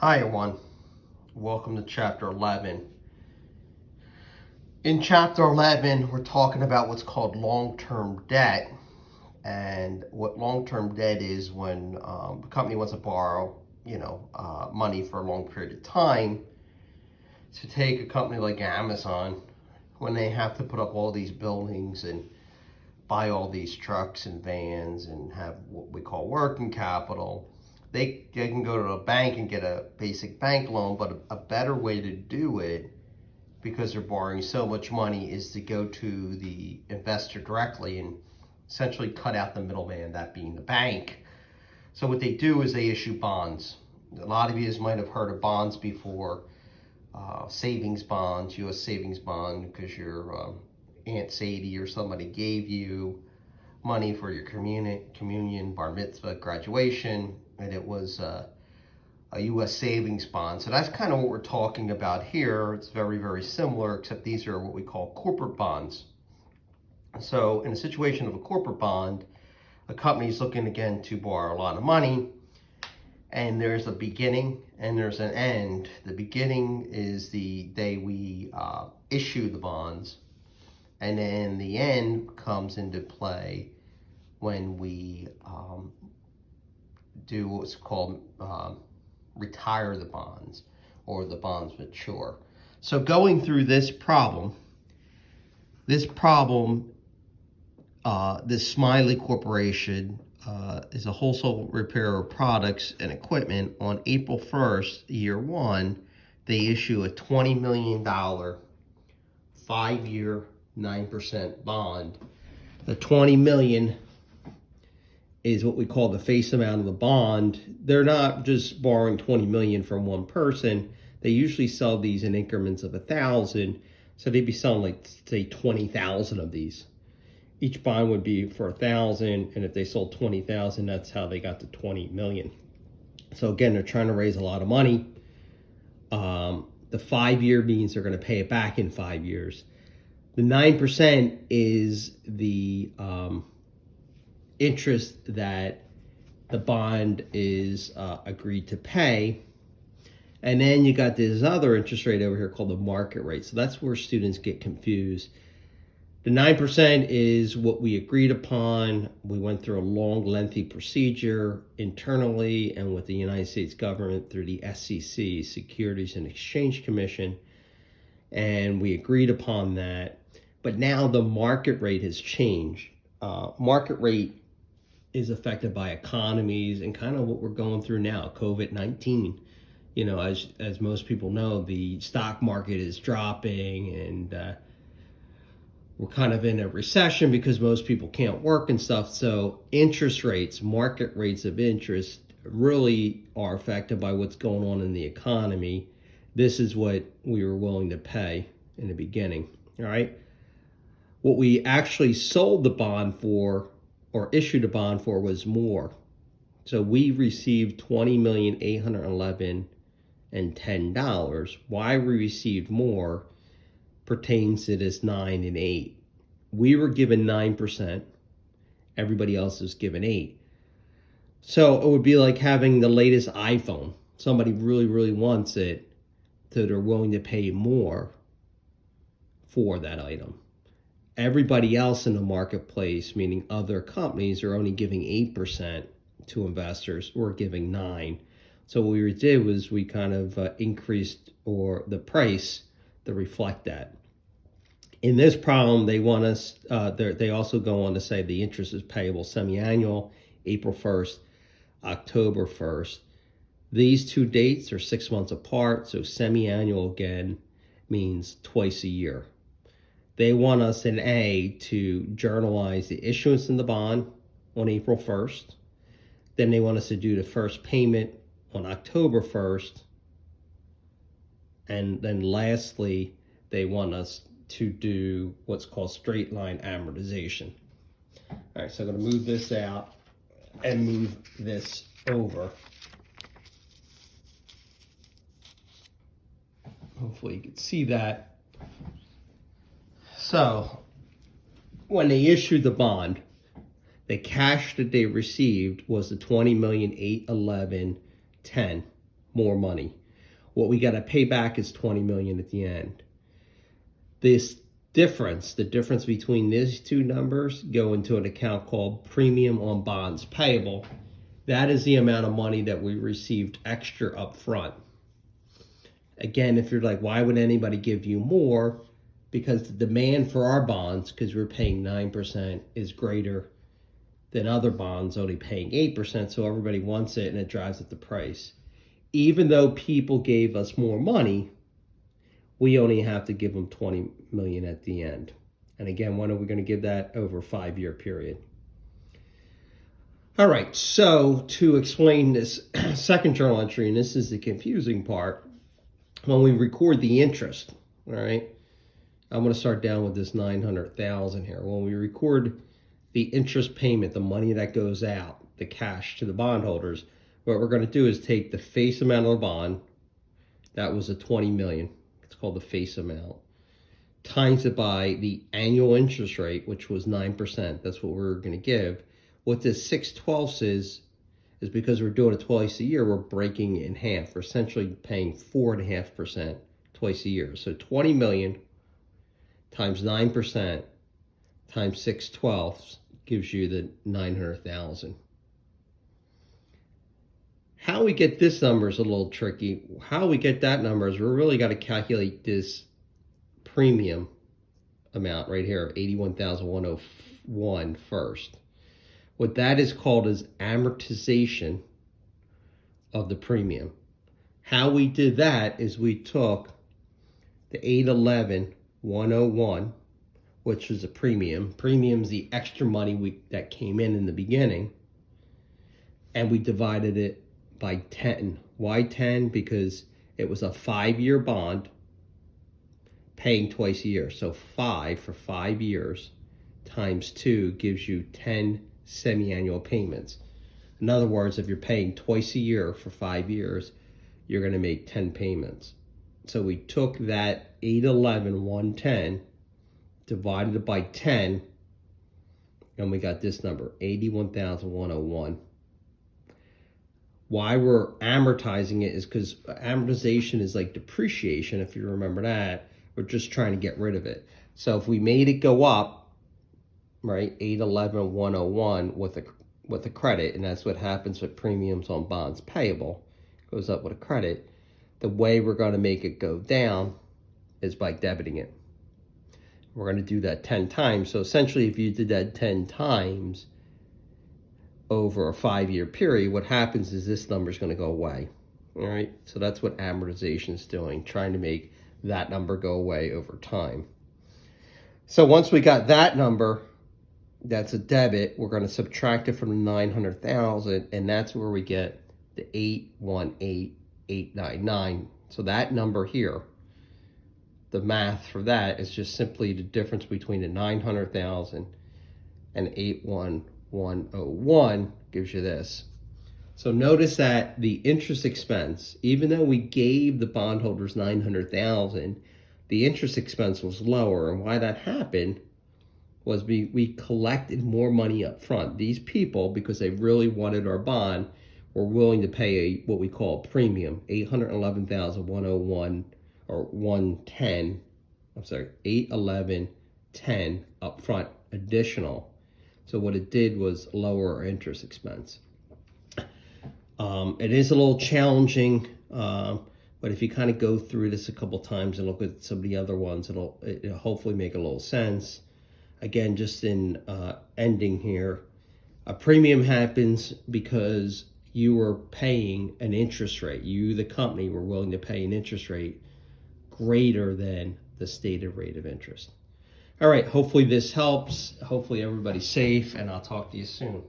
Hi everyone, welcome to chapter 11. In chapter 11, we're talking about what's called long-term debt. And what long-term debt is when a company wants to borrow, money for a long period of time. To take a company like Amazon, when they have to put up all these buildings and buy all these trucks and vans and have what we call working capital, they can go to a bank and get a basic bank loan, but a better way to do it, because they're borrowing so much money, is to go to the investor directly and essentially cut out the middleman, that being the bank. So what they do is they issue bonds. A lot of you might have heard of bonds before. Savings bonds, U.S. savings bond, because your Aunt Sadie or somebody gave you money for your communion, bar mitzvah, graduation, and it was a U.S. savings bond. So that's kind of what we're talking about here. It's very, very similar, except these are what we call corporate bonds. So in a situation of a corporate bond, a company is looking again to borrow a lot of money, and there's a beginning and there's an end. The beginning is the day we issue the bonds, and then the end comes into play when we do what's called retire the bonds, or the bonds mature. So going through this problem, this Smiley Corporation is a wholesale repairer of products and equipment. On April 1st, year one, they issue a $20 million 5-year 9% bond. The $20 million is what we call the face amount of the bond. They're not just borrowing $20 million from one person. They usually sell these in increments of 1,000. So they'd be selling, like, say, 20,000 of these. Each bond would be for 1,000, and if they sold 20,000, that's how they got to 20 million. So again, they're trying to raise a lot of money. The 5-year means they're going to pay it back in 5 years. The 9% is the interest that the bond is agreed to pay. And then you got this other interest rate over here called the market rate. So that's where students get confused. The 9% is what we agreed upon. We went through a long, lengthy procedure internally and with the United States government through the SEC, Securities and Exchange Commission, and we agreed upon that. But now the market rate has changed. Market rate is affected by economies and kind of what we're going through now, COVID-19. As most people know, the stock market is dropping, and we're kind of in a recession because most people can't work and stuff. So interest rates, market rates of interest, really are affected by what's going on in the economy. This is what we were willing to pay in the beginning. All right. What we actually sold the bond for, or issued a bond for, was more. So we received $20,811,010. Why we received more pertains to this 9 and 8. We were given 9%. Everybody else is given 8. So it would be like having the latest iPhone. Somebody really, really wants it, so they're willing to pay more for that item. Everybody else in the marketplace, meaning other companies, are only giving 8% to investors. We're giving 9%. So what we did was we kind of increased the price to reflect that. In this problem, they want us, they also go on to say the interest is payable semi-annual, April 1st, October 1st. These two dates are 6 months apart, so semi-annual again means twice a year. They want us in A to journalize the issuance in the bond on April 1st. Then they want us to do the first payment on October 1st. And then lastly, they want us to do what's called straight line amortization. All right, so I'm going to move this out and move this over. Hopefully you can see that. So when they issued the bond, the cash that they received was the $20,811,010. more money. What we got to pay back is $20 million at the end. This difference, the difference between these two numbers, go into an account called premium on bonds payable. That is the amount of money that we received extra up front. Again, if you're like, why would anybody give you more? Because the demand for our bonds, because we're paying 9%, is greater than other bonds only paying 8%, so everybody wants it and it drives up the price. Even though people gave us more money, we only have to give them $20 million at the end. And again, when are we going to give that? Over a 5-year period. All right, so to explain this second journal entry, and this is the confusing part, when we record the interest, all right, I'm going to start down with this $900,000 here. When we record the interest payment, the money that goes out, the cash to the bondholders, what we're going to do is take the face amount of the bond, that was a $20 million, it's called the face amount, times it by the annual interest rate, which was 9%, that's what we're going to give. What this 6/12 is because we're doing it twice a year, we're breaking it in half. We're essentially paying 4.5% twice a year. So 20 million times 9% times 6/12 gives you the 900,000. How we get this number is a little tricky. How we get that number is we're really got to calculate this premium amount right here of 81,101 first. What that is called is amortization of the premium. How we did that is we took the 811,101, which is a premium. Premium's the extra money that came in the beginning, and we divided it by 10. Why 10? Because it was a 5-year bond paying twice a year. So 5 for 5 years times 2 gives you 10 semi-annual payments. In other words, if you're paying twice a year for 5 years, you're going to make 10 payments. So we took that 811,110, divided it by 10, and we got this number, 81,101. Why we're amortizing it is because amortization is like depreciation, if you remember that. We're just trying to get rid of it. So if we made it go up, right, 811,101 with a credit, and that's what happens with premiums on bonds payable, goes up with a credit. The way we're going to make it go down is by debiting it. We're going to do that 10 times. So essentially, if you did that 10 times over a 5-year period, what happens is this number is going to go away. All right, so that's what amortization is doing, trying to make that number go away over time. So once we got that number, that's a debit, we're going to subtract it from the 900,000, and that's where we get the 818,899. So that number here, the math for that is just simply the difference between the 900,000 and 81101 gives you this. So notice that the interest expense, even though we gave the bondholders 900,000, the interest expense was lower. And why that happened was we collected more money up front. These people, because they really wanted our bond, were willing to pay what we call a premium, 811,101 or 110. I'm sorry, 811.10 up front additional. So what it did was lower our interest expense. It is a little challenging, but if you kind of go through this a couple times and look at some of the other ones, it'll hopefully make a little sense. Again, just in ending here, a premium happens because you were paying an interest rate. You, the company, were willing to pay an interest rate greater than the stated rate of interest. All right, hopefully this helps. Hopefully everybody's safe, and I'll talk to you soon.